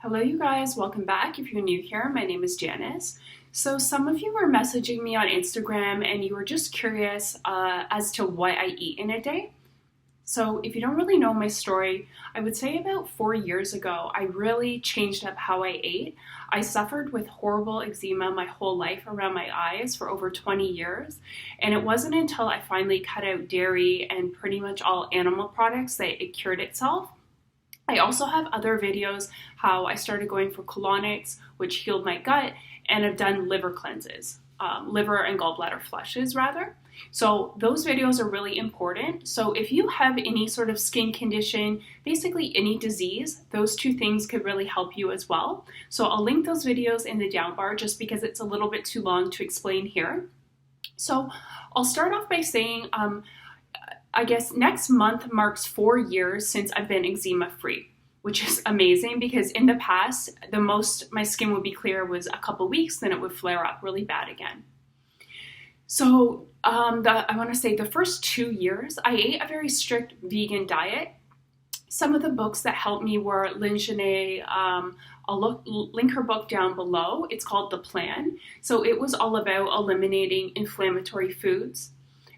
Hello you guys, welcome back. If you're new here, my name is Janice. So some of you were messaging me on Instagram and you were just curious as to what I eat in a day. So if you don't really know my story, I would say about 4 years ago, I really changed up how I ate. I suffered with horrible eczema my whole life around my eyes for over 20 years. And it wasn't until I finally cut out dairy and pretty much all animal products that it cured itself. I also have other videos how I started going for colonics, which healed my gut, and I've done liver cleanses, liver and gallbladder flushes rather. So those videos are really important. So if you have any sort of skin condition, basically any disease, those two things could really help you as well. So I'll link those videos in the down bar just because it's a little bit too long to explain here. So I'll start off by saying, I guess next month marks 4 years since I've been eczema free, which is amazing because in the past, the most my skin would be clear was a couple weeks, then it would flare up really bad again. So I want to say the first 2 years, I ate a very strict vegan diet. Some of the books that helped me were Lyn-Genet. I'll link her book down below. It's called The Plan. So it was all about eliminating inflammatory foods.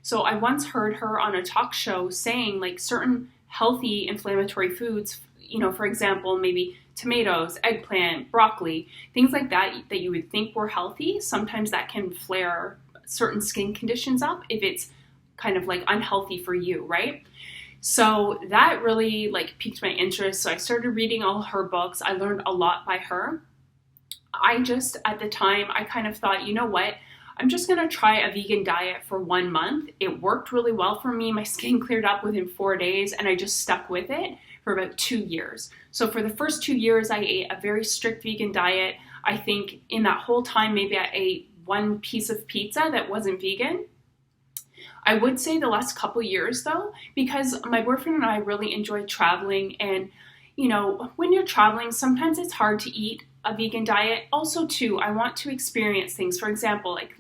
So I once heard her on a talk show saying like certain healthy inflammatory foods, for example, maybe tomatoes, eggplant, broccoli, things like that you would think were healthy. Sometimes that can flare certain skin conditions up if it's kind of like unhealthy for you, right? So that really like piqued my interest. So I started reading all her books. I learned a lot by her. At the time, I kind of thought, you know what? I'm just gonna try a vegan diet for 1 month. It worked really well for me. My skin cleared up within 4 days and I just stuck with it for about 2 years. So for the first 2 years, I ate a very strict vegan diet. I think in that whole time, maybe I ate 1 piece of pizza that wasn't vegan. I would say the last couple years though, because my boyfriend and I really enjoy traveling and when you're traveling, sometimes it's hard to eat a vegan diet. Also too, I want to experience things. For example, like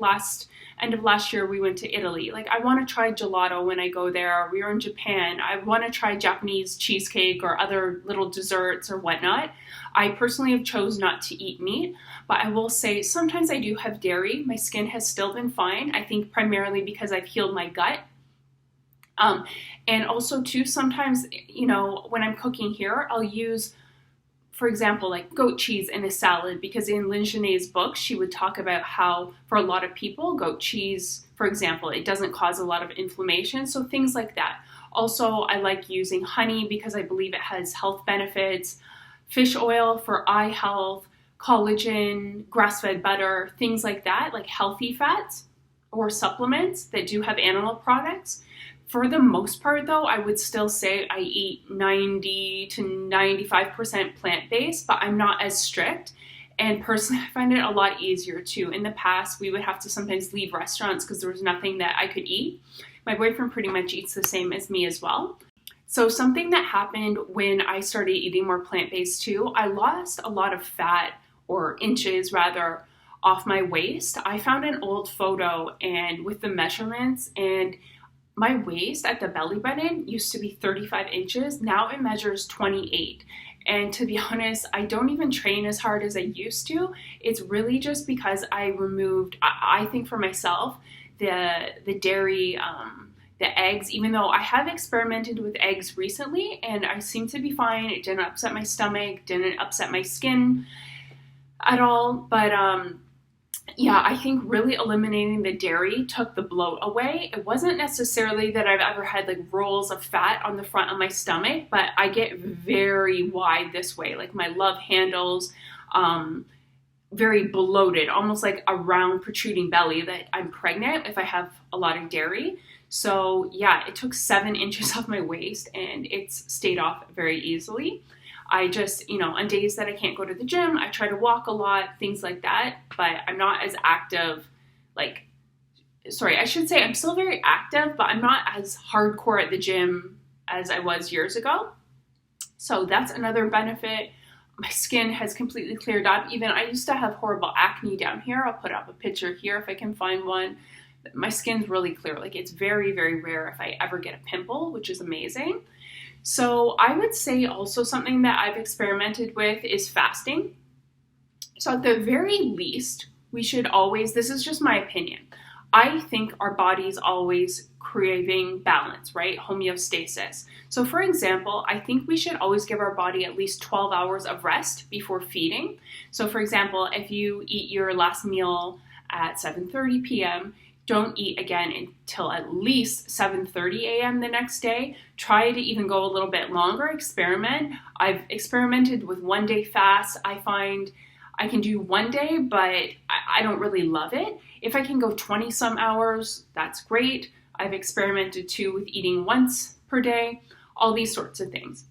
end of last year, we went to Italy. Like I want to try gelato when I go there. We were in Japan. I want to try Japanese cheesecake or other little desserts or whatnot. I personally have chose not to eat meat, but I will say sometimes I do have dairy. My skin has still been fine. I think primarily because I've healed my gut. And also too, sometimes, when I'm cooking here, I'll use, for example, like goat cheese in a salad, because in Lyn-Genet's book, she would talk about how for a lot of people, goat cheese, for example, it doesn't cause a lot of inflammation. So things like that. Also, I like using honey because I believe it has health benefits, fish oil for eye health, collagen, grass-fed butter, things like that, like healthy fats or supplements that do have animal products. For the most part, though, I would still say I eat 90 to 95% plant-based, but I'm not as strict. And personally, I find it a lot easier too. In the past, we would have to sometimes leave restaurants because there was nothing that I could eat. My boyfriend pretty much eats the same as me as well. So something that happened when I started eating more plant-based too, I lost a lot of fat, or inches rather, off my waist. I found an old photo and with the measurements, and my waist at the belly button used to be 35 inches. Now it measures 28. And to be honest, I don't even train as hard as I used to. It's really just because I removed, I think for myself, the dairy, the eggs, even though I have experimented with eggs recently and I seem to be fine. It didn't upset my stomach, didn't upset my skin at all. But yeah, I think really eliminating the dairy took the bloat away. It wasn't necessarily that I've ever had like rolls of fat on the front of my stomach, but I get very wide this way. Like my love handles, very bloated, almost like a round protruding belly that I'm pregnant if I have a lot of dairy. So yeah, it took 7 inches off my waist and it's stayed off very easily. I just, on days that I can't go to the gym, I try to walk a lot, things like that, but I'm not as active, I should say I'm still very active, but I'm not as hardcore at the gym as I was years ago. So that's another benefit. My skin has completely cleared up. Even I used to have horrible acne down here. I'll put up a picture here if I can find one. My skin's really clear. Like it's very, very rare if I ever get a pimple, which is amazing. So I would say also something that I've experimented with is fasting. So at the very least, we should always, this is just my opinion, I think our body's always craving balance, right? Homeostasis. So for example, I think we should always give our body at least 12 hours of rest before feeding. So for example, if you eat your last meal at 7:30 p.m., don't eat again until at least 7:30 a.m. the next day. Try to even go a little bit longer, experiment. I've experimented with 1-day fast. I find I can do 1 day, but I don't really love it. If I can go 20 some hours, that's great. I've experimented too with eating once per day, all these sorts of things.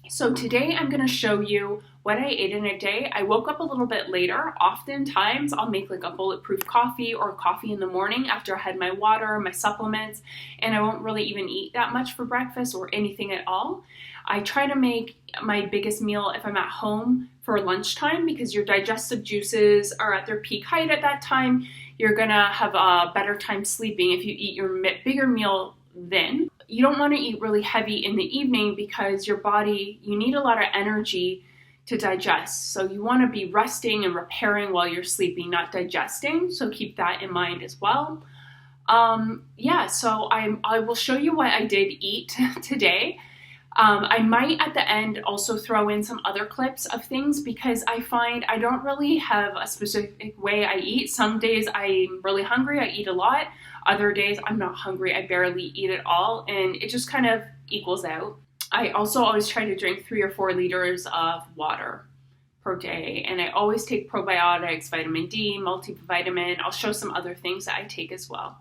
So today I'm going to show you what I ate in a day. I woke up a little bit later. Oftentimes I'll make like a bulletproof coffee or coffee in the morning after I had my water, my supplements, and I won't really even eat that much for breakfast or anything at all. I try to make my biggest meal if I'm at home for lunchtime because your digestive juices are at their peak height at that time. You're gonna have a better time sleeping if you eat your bigger meal then. You don't want to eat really heavy in the evening because your body, you need a lot of energy to digest. So you want to be resting and repairing while you're sleeping, not digesting. So keep that in mind as well. So I will show you what I did eat today. I might at the end also throw in some other clips of things because I find I don't really have a specific way I eat. Some days I'm really hungry, I eat a lot. Other days I'm not hungry, I barely eat at all, and it just kind of equals out. I also always try to drink 3 or 4 liters of water per day, and I always take probiotics, vitamin D, multivitamin. I'll show some other things that I take as well.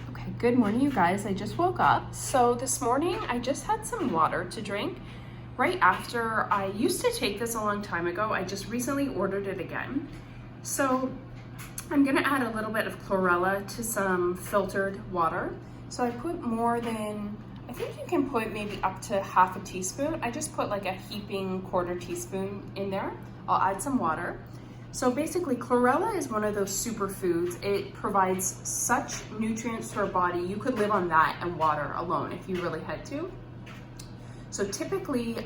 Okay, good morning you guys. I just woke up. So this morning I just had some water to drink right after. I used to take this a long time ago. I just recently ordered it again. So I'm gonna add a little bit of chlorella to some filtered water. So I put more than, I think you can put maybe up to half a teaspoon. I just put like a heaping 1/4 teaspoon in there. I'll add some water. So basically chlorella is one of those superfoods. It provides such nutrients to our body. You could live on that and water alone if you really had to. So typically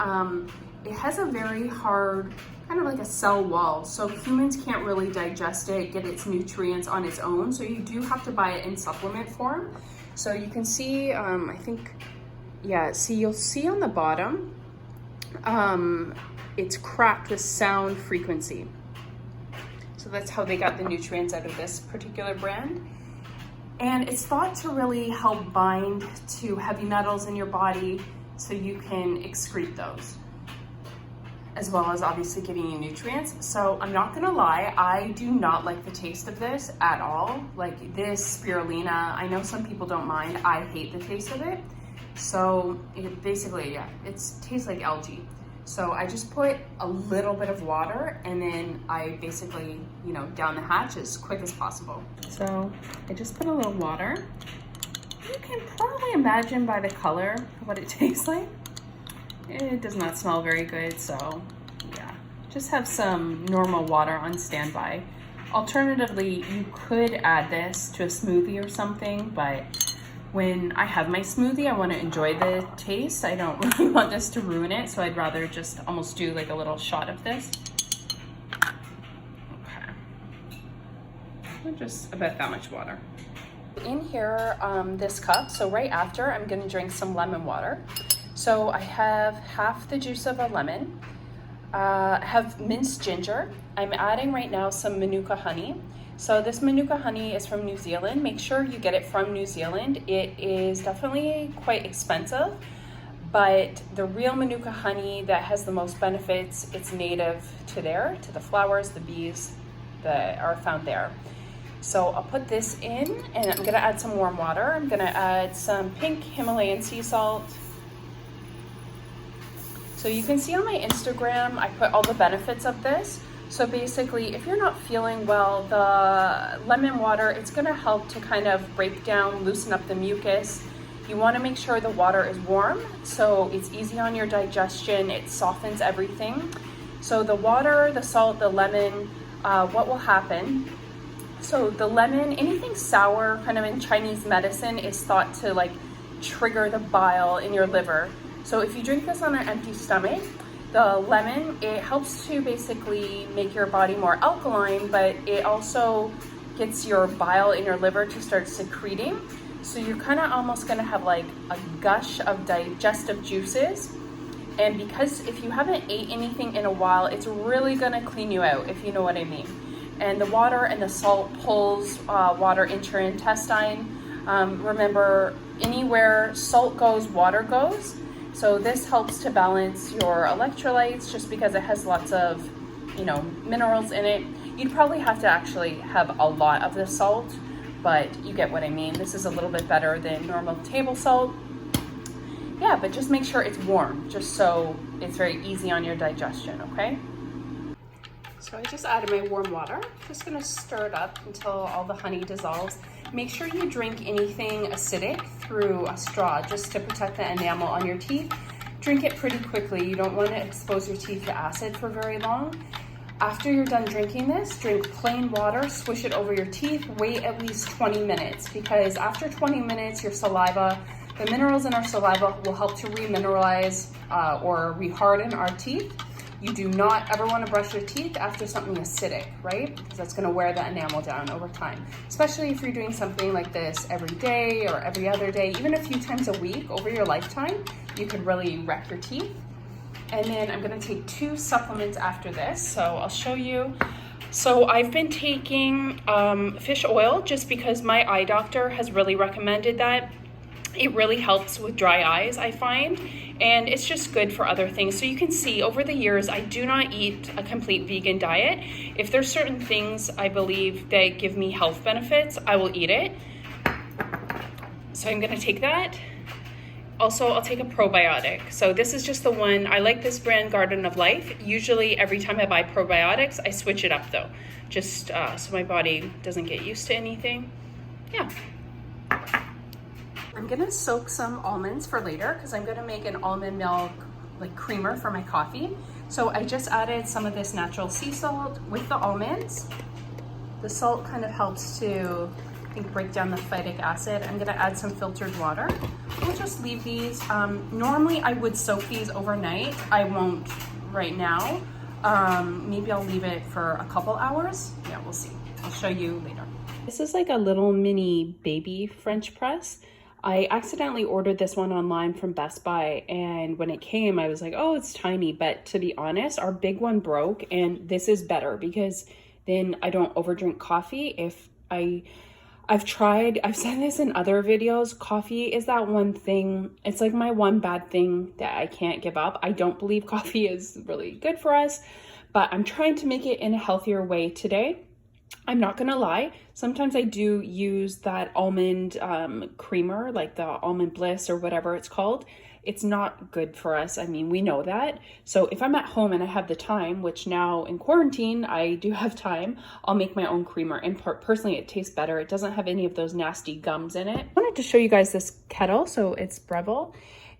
it has a very hard, kind of like a cell wall. So humans can't really digest it, get its nutrients on its own. So you do have to buy it in supplement form. So you can see, you'll see on the bottom, it's cracked with sound frequency. So that's how they got the nutrients out of this particular brand. And it's thought to really help bind to heavy metals in your body so you can excrete those, as well as obviously giving you nutrients. So I'm not gonna lie, I do not like the taste of this at all. Like this spirulina, I know some people don't mind. I hate the taste of it. So it basically, it tastes like algae. So I just put a little bit of water and then I basically, down the hatch as quick as possible. So I just put a little water. You can probably imagine by the color what it tastes like. It does not smell very good, so yeah. Just have some normal water on standby. Alternatively, you could add this to a smoothie or something, but when I have my smoothie, I want to enjoy the taste. I don't really want this to ruin it, so I'd rather just almost do like a little shot of this. Okay. Just about that much water. In here, this cup, so right after, I'm going to drink some lemon water. So I have half the juice of a lemon. I have minced ginger. I'm adding right now some Manuka honey. So this Manuka honey is from New Zealand. Make sure you get it from New Zealand. It is definitely quite expensive, but the real Manuka honey that has the most benefits, it's native to the flowers, the bees that are found there. So I'll put this in and I'm gonna add some warm water. I'm gonna add some pink Himalayan sea salt. So you can see on my Instagram, I put all the benefits of this. So basically, if you're not feeling well, the lemon water, it's gonna help to kind of break down, loosen up the mucus. You wanna make sure the water is warm, so it's easy on your digestion, it softens everything. So the water, the salt, the lemon, what will happen? So the lemon, anything sour, kind of in Chinese medicine, is thought to like trigger the bile in your liver. So if you drink this on an empty stomach, the lemon, it helps to basically make your body more alkaline, but it also gets your bile in your liver to start secreting. So you're kind of almost gonna have like a gush of digestive juices. And because if you haven't ate anything in a while, it's really gonna clean you out, if you know what I mean. And the water and the salt pulls water into your intestine. Remember, anywhere salt goes, water goes. So this helps to balance your electrolytes just because it has lots of, you know, minerals in it. You'd probably have to actually have a lot of the salt, but you get what I mean. This is a little bit better than normal table salt. Yeah, but just make sure it's warm, just so it's very easy on your digestion, okay? So I just added my warm water. Just gonna stir it up until all the honey dissolves. Make sure you drink anything acidic through a straw just to protect the enamel on your teeth. Drink it pretty quickly. You don't want to expose your teeth to acid for very long. After you're done drinking this, drink plain water, swish it over your teeth, wait at least 20 minutes because after 20 minutes, your saliva, the minerals in our saliva will help to remineralize or reharden our teeth. You do not ever want to brush your teeth after something acidic, right? Because that's going to wear the enamel down over time, especially if you're doing something like this every day or every other day, even a few times a week over your lifetime, you could really wreck your teeth. And then I'm going to take 2 supplements after this, so I'll show you. So I've been taking fish oil just because my eye doctor has really recommended that. It really helps with dry eyes, I find, and it's just good for other things. So you can see over the years, I do not eat a complete vegan diet. If there's certain things I believe that give me health benefits, I will eat it. So I'm gonna take that. Also, I'll take a probiotic. So this is just the one, I like this brand, Garden of Life. Usually every time I buy probiotics, I switch it up though, just so my body doesn't get used to anything. Yeah. I'm gonna soak some almonds for later because I'm gonna make an almond milk like creamer for my coffee. So I just added some of this natural sea salt with the almonds. The salt kind of helps to, I think, break down the phytic acid. I'm gonna add some filtered water. We'll just leave these. Normally I would soak these overnight. I won't right now. Maybe I'll leave it for a couple hours. Yeah, we'll see. I'll show you later. This is like a little mini baby French press. I accidentally ordered this one online from Best Buy, and when it came, I was like, oh, it's tiny. But to be honest, our big one broke, and this is better because then I don't overdrink coffee. If I've said this in other videos, coffee is that one thing, it's like my one bad thing that I can't give up. I don't believe coffee is really good for us, but I'm trying to make it in a healthier way today. I'm not gonna lie, sometimes I do use that almond creamer, like the Almond Bliss or whatever it's called. It's not good for us. I mean, we know that. So if I'm at home and I have the time, which now in quarantine, I do have time, I'll make my own creamer. And personally, it tastes better. It doesn't have any of those nasty gums in it. I wanted to show you guys this kettle. So it's Breville,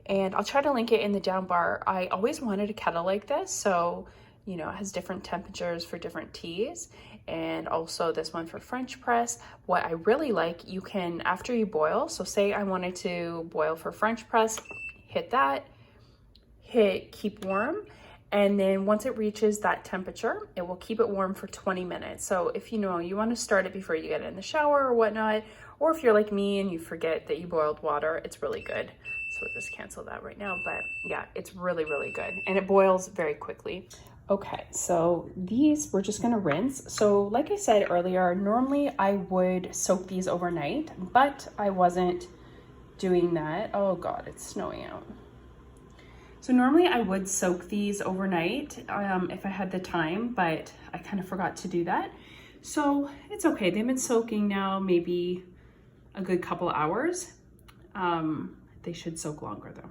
and I'll try to link it in the down bar. I always wanted a kettle like this. So, you know, it has different temperatures for different teas. And also this one for French press. What I really like, you can, after you boil, so say I wanted to boil for French press, hit that, hit keep warm, and then once it reaches that temperature, it will keep it warm for 20 minutes. So if you know, you want to start it before you get in the shower or whatnot, or if you're like me and you forget that you boiled water, it's really good. So we'll just cancel that right now, but yeah, it's really, really good. And it boils very quickly. Okay, so these we're just gonna rinse. So like I said earlier, normally I would soak these overnight, but I wasn't doing that. Oh God, it's snowing out. So normally I would soak these overnight if I had the time, but I kind of forgot to do that. So it's okay, they've been soaking now maybe a good couple hours. They should soak longer though.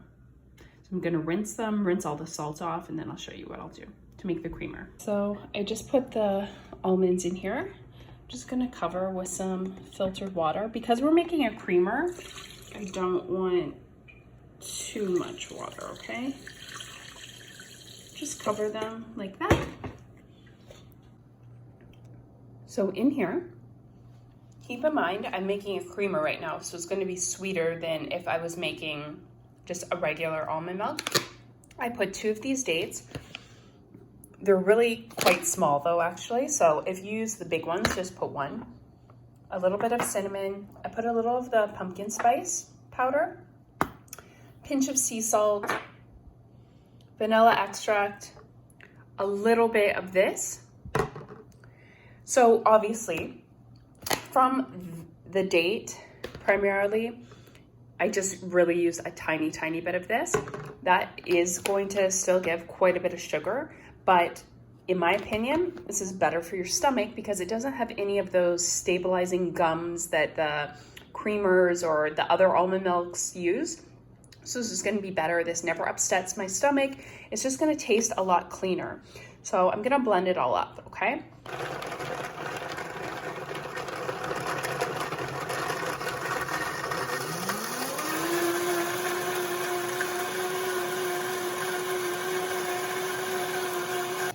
So I'm gonna rinse them, rinse all the salt off, and then I'll show you what I'll do to make the creamer. So I just put the almonds in here. I'm just gonna cover with some filtered water. Because we're making a creamer, I don't want too much water, okay? Just cover them like that. So in here, keep in mind, I'm making a creamer right now, so it's gonna be sweeter than if I was making just a regular almond milk. I put 2 of these dates. They're really quite small though, actually. So if you use the big ones, just put 1. A little bit of cinnamon. I put a little of the pumpkin spice powder, pinch of sea salt, vanilla extract, a little bit of this. So obviously from the date primarily, I just really use a tiny bit of this. That is going to still give quite a bit of sugar, but in my opinion, this is better for your stomach because it doesn't have any of those stabilizing gums that the creamers or the other almond milks use. So this is going to be better. This never upsets my stomach. It's just going to taste a lot cleaner. So I'm going to blend it all up, okay?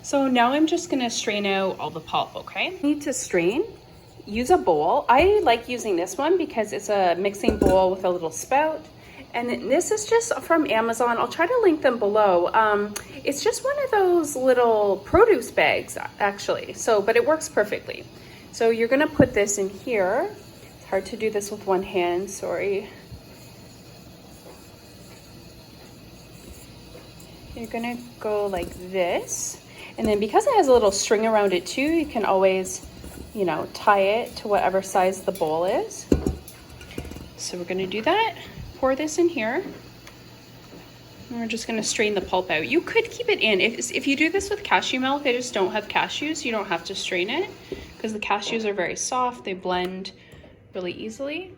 So now I'm just gonna strain out all the pulp, okay? Need to strain, use a bowl. I like using this one because it's a mixing bowl with a little spout. And this is just from Amazon. I'll try to link them below. It's just one of those little produce bags, actually. So, but it works perfectly. So you're gonna put this in here. It's hard to do this with one hand, sorry. You're gonna go like this. And then because it has a little string around it too, you can always, you know, tie it to whatever size the bowl is. So we're gonna do that. Pour this in here. And we're just gonna strain the pulp out. You could keep it in. If you do this with cashew milk, I just don't have cashews, you don't have to strain it because the cashews are very soft. They blend really easily.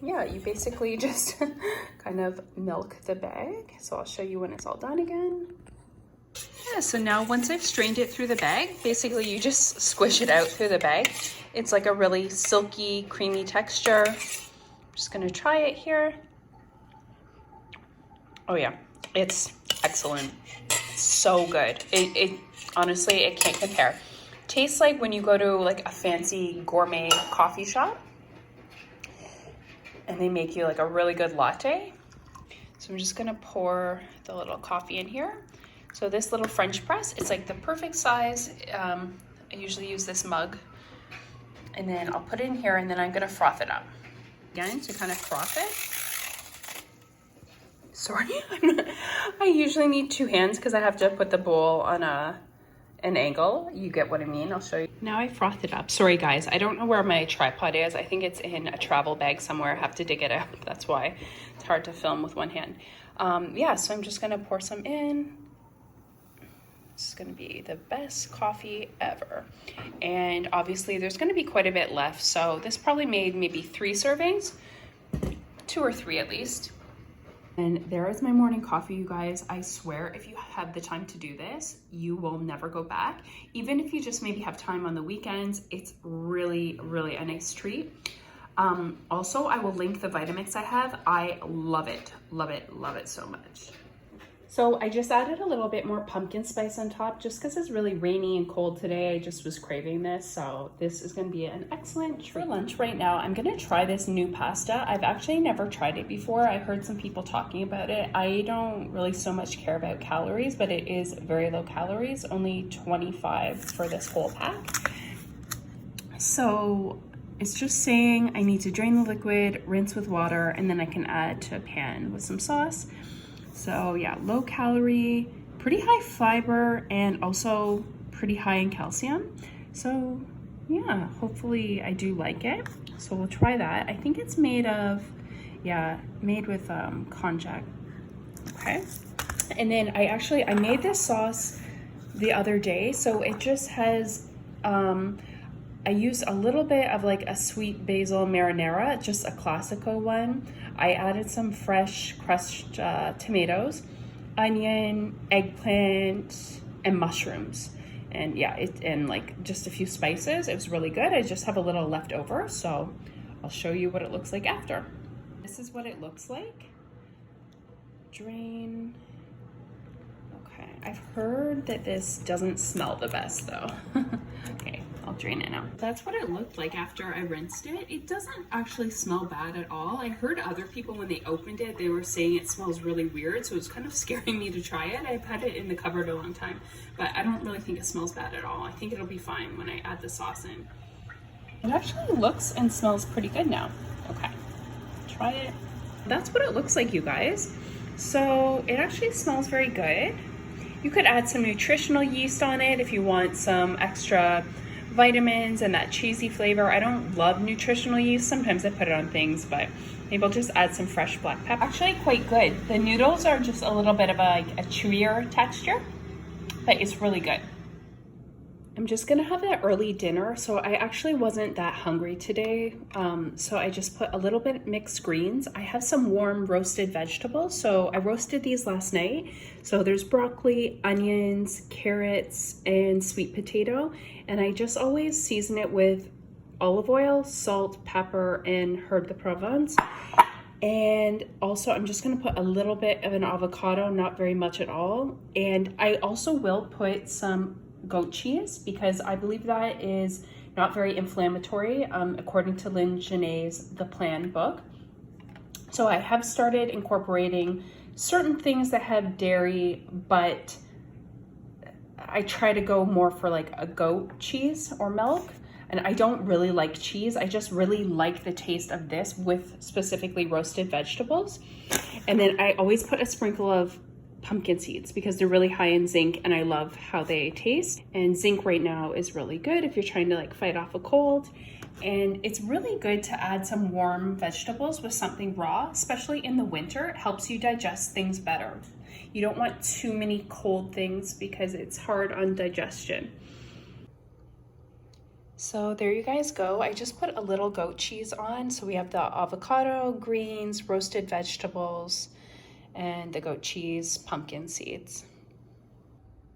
Yeah, you basically just kind of milk the bag. So I'll show you when it's all done again. Yeah, so now once I've strained it through the bag, basically you just squish it out through the bag. It's like a really silky, creamy texture. I'm just gonna try it here. Oh yeah, it's excellent. It's so good. It honestly, it can't compare. Tastes like when you go to like a fancy gourmet coffee shop and they make you like a really good latte. So I'm just gonna pour the little coffee in here. So this little French press, it's like the perfect size. I usually use this mug. And then I'll put it in here and then I'm gonna froth it up. Again, to kind of froth it. Sorry, I usually need 2 hands because I have to put the bowl on an angle. You get what I mean, I'll show you. Now I froth it up. Sorry guys, I don't know where my tripod is. I think it's in a travel bag somewhere. I have to dig it out. That's why it's hard to film with one hand. Yeah, so I'm just gonna pour some in. This is gonna be the best coffee ever. And obviously there's gonna be quite a bit left. So this probably made maybe 3 servings, 2 or 3 at least. And there is my morning coffee, you guys. I swear, if you have the time to do this, you will never go back. Even if you just maybe have time on the weekends, it's really, really a nice treat. Also, I will link the Vitamix I have. I love it, love it, love it so much. So I just added a little bit more pumpkin spice on top just because it's really rainy and cold today. I just was craving this. So this is going to be an excellent treat. For lunch right now, I'm going to try this NuPasta. I've actually never tried it before. I heard some people talking about it. I don't really so much care about calories, but it is very low calories, only 25 for this whole pack. So it's just saying I need to drain the liquid, rinse with water, and then I can add to a pan with some sauce. So yeah, low calorie, pretty high fiber, and also pretty high in calcium. So yeah, hopefully I do like it. So we'll try that. I think it's made of, yeah, made with konjac. Okay. And then I made this sauce the other day. So it just has, I used a little bit of like a sweet basil marinara, just a Classico one. I added some fresh crushed tomatoes, onion, eggplant, and mushrooms. And yeah, and like just a few spices. It was really good. I just have a little left over, so I'll show you what it looks like after. This is what it looks like. Drain. Okay. Okay, I've heard that this doesn't smell the best though. Okay, I'll drain it now. That's what it looked like after I rinsed it. It doesn't actually smell bad at all. I heard other people when they opened it, they were saying it smells really weird, so it was kind of scaring me to try it. I've had it in the cupboard a long time, but I don't really think it smells bad at all. I think it'll be fine when I add the sauce in. It actually looks and smells pretty good now. Okay, try it. That's what it looks like, you guys. So it actually smells very good. You could add some nutritional yeast on it if you want some extra vitamins and that cheesy flavor. I don't love nutritional yeast. Sometimes I put it on things, but maybe I'll just add some fresh black pepper. Actually quite good. The noodles are just a little bit of a chewier texture, but it's really good. I'm just gonna have an early dinner, so I actually wasn't that hungry today, so I just put a little bit mixed greens. I have some warm roasted vegetables, so I roasted these last night. So there's broccoli, onions, carrots, and sweet potato, and I just always season it with olive oil, salt, pepper, and herb de Provence. And also I'm just gonna put a little bit of an avocado, not very much at all. And I also will put some goat cheese because I believe that is not very inflammatory, according to Lyn-Genet's The Plan book. So I have started incorporating certain things that have dairy, but I try to go more for like a goat cheese or milk. And I don't really like cheese. I just really like the taste of this with specifically roasted vegetables. And then I always put a sprinkle of pumpkin seeds because they're really high in zinc and I love how they taste. And zinc right now is really good if you're trying to like fight off a cold. And it's really good to add some warm vegetables with something raw, especially in the winter. It helps you digest things better. You don't want too many cold things because it's hard on digestion. So there you guys go. I just put a little goat cheese on. So we have the avocado, greens, roasted vegetables, and the goat cheese, pumpkin seeds.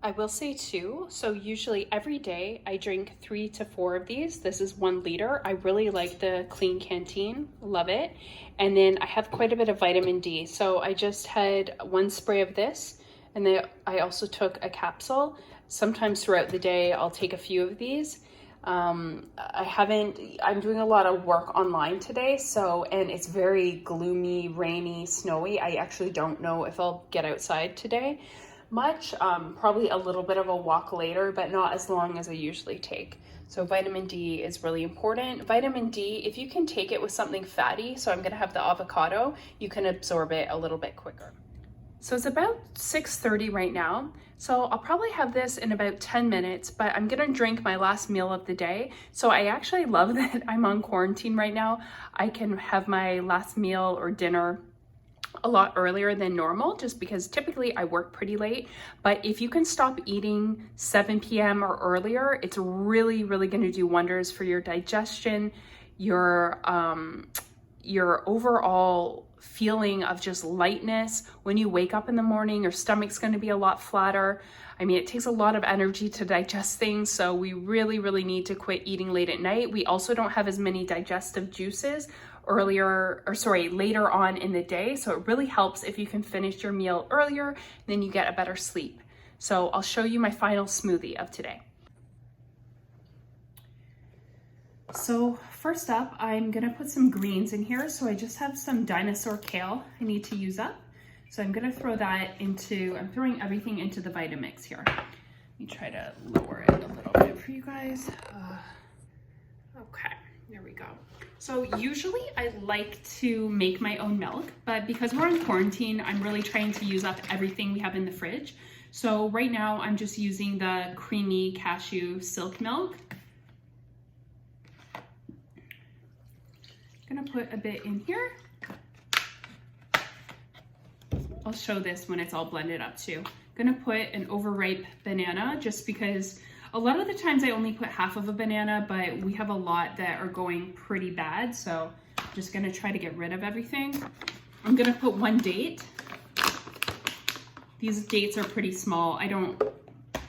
I will say too, so usually every day I drink 3 to 4 of these. This is 1 liter. I really like the Klean Kanteen, love it. And then I have quite a bit of vitamin D. So I just had 1 spray of this, and then I also took a capsule. Sometimes throughout the day, I'll take a few of these. I'm doing a lot of work online today, and it's very gloomy, rainy, snowy. I actually don't know if I'll get outside today much. Probably a little bit of a walk later, but not as long as I usually take. So vitamin D is really important. Vitamin D, if you can take it with something fatty, so I'm gonna have the avocado, you can absorb it a little bit quicker. So it's about 6:30 right now. So I'll probably have this in about 10 minutes, but I'm gonna drink my last meal of the day. So I actually love that I'm on quarantine right now. I can have my last meal or dinner a lot earlier than normal, just because typically I work pretty late. But if you can stop eating 7 p.m. or earlier, it's really, really gonna do wonders for your digestion, your overall feeling of just lightness. When you wake up in the morning, your stomach's going to be a lot flatter. I mean, it takes a lot of energy to digest things, so we really, really need to quit eating late at night. We also don't have as many digestive juices later on in the day, so it really helps if you can finish your meal earlier, then you get a better sleep. So I'll show you my final smoothie of today. So first up, I'm gonna put some greens in here. So I just have some dinosaur kale I need to use up. So I'm gonna throw that I'm throwing everything into the Vitamix here. Let me try to lower it a little bit for you guys. Okay, there we go. So usually I like to make my own milk, but because we're in quarantine, I'm really trying to use up everything we have in the fridge. So right now I'm just using the creamy cashew silk milk. Gonna put a bit in here. I'll show this when it's all blended up too. Gonna put an overripe banana just because a lot of the times I only put half of a banana, but we have a lot that are going pretty bad. So I'm just gonna try to get rid of everything. I'm gonna put 1 date. These dates are pretty small. I don't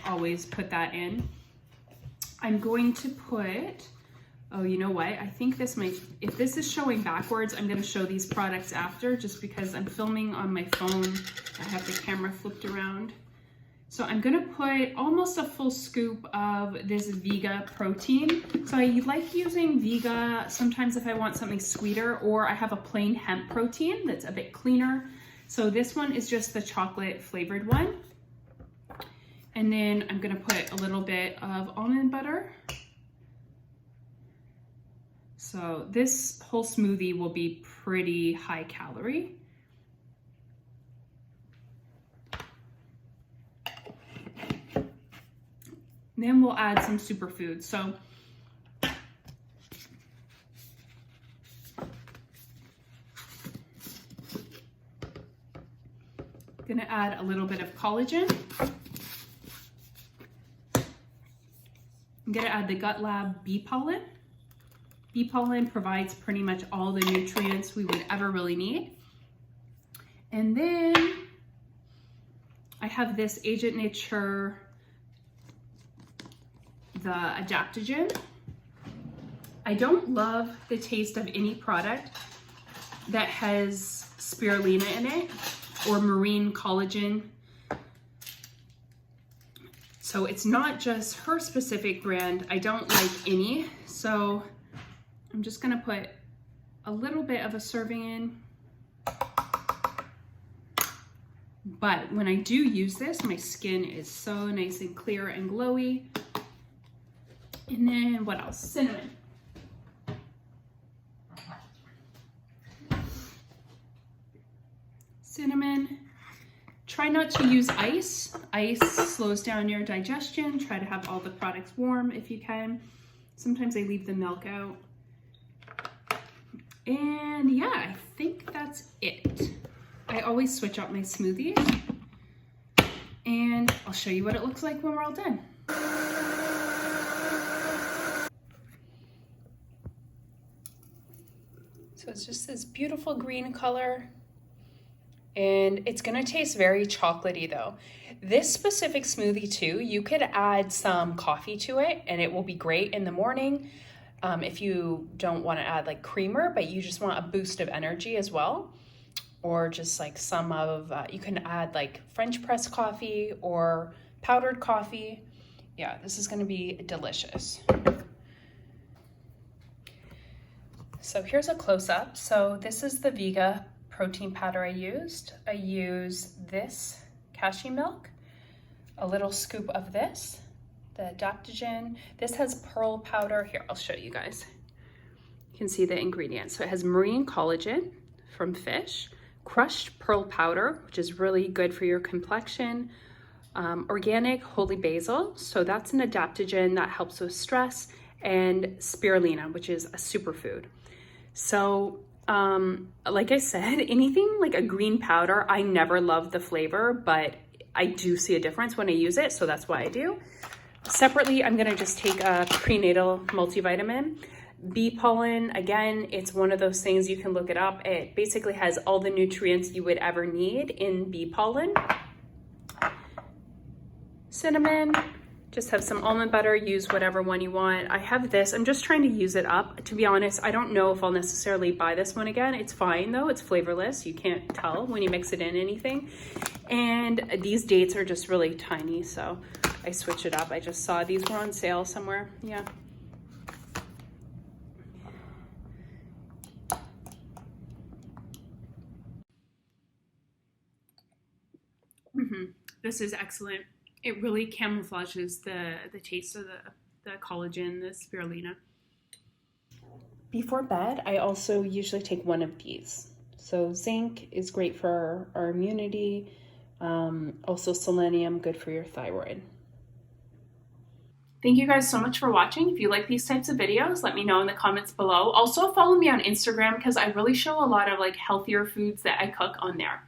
always put that in. I'm going to put, oh, you know what? I think this might, if this is showing backwards, I'm gonna show these products after just because I'm filming on my phone. I have the camera flipped around. So I'm gonna put almost a full scoop of this Vega protein. So I like using Vega sometimes if I want something sweeter, or I have a plain hemp protein that's a bit cleaner. So this one is just the chocolate flavored one. And then I'm gonna put a little bit of almond butter. So this whole smoothie will be pretty high calorie. Then we'll add some superfoods. So gonna add a little bit of collagen. I'm gonna add the Gut Lab Bee Pollen. Bee pollen provides pretty much all the nutrients we would ever really need. And then I have this Agent Nature, the Adaptogen. I don't love the taste of any product that has spirulina in it or marine collagen. So it's not just her specific brand. I don't like any. So I'm just gonna put a little bit of a serving in. But when I do use this, my skin is so nice and clear and glowy. And then what else? Cinnamon. Cinnamon. Try not to use ice. Ice slows down your digestion. Try to have all the products warm if you can. Sometimes I leave the milk out. And yeah, I think that's it. I always switch up my smoothies. And I'll show you what it looks like when we're all done. So it's just this beautiful green color. And it's gonna taste very chocolatey though. This specific smoothie too, you could add some coffee to it and it will be great in the morning. If you don't wanna add like creamer, but you just want a boost of energy as well. Or just like some of, you can add like French press coffee or powdered coffee. Yeah, this is gonna be delicious. So here's a close-up. So this is the Vega protein powder I used. I use this cashew milk, a little scoop of this, the Adaptogen. This has pearl powder. Here, I'll show you guys. You can see the ingredients. So it has marine collagen from fish, crushed pearl powder, which is really good for your complexion, organic holy basil. So that's an adaptogen that helps with stress, and spirulina, which is a superfood. So like I said, anything like a green powder, I never love the flavor, but I do see a difference when I use it, so that's why I do. Separately, I'm gonna just take a prenatal multivitamin. Bee pollen, again, it's one of those things, you can look it up. It basically has all the nutrients you would ever need in bee pollen. Cinnamon, just have some almond butter, use whatever one you want. I have this, I'm just trying to use it up. To be honest, I don't know if I'll necessarily buy this one again. It's fine though, it's flavorless. You can't tell when you mix it in anything. And these dates are just really tiny, so I switch it up. I just saw these were on sale somewhere, yeah. This is excellent. It really camouflages the taste of the collagen, the spirulina. Before bed, I also usually take one of these. So zinc is great for our immunity. Also selenium, good for your thyroid. Thank you guys so much for watching. If you like these types of videos, let me know in the comments below. Also follow me on Instagram because I really show a lot of like healthier foods that I cook on there.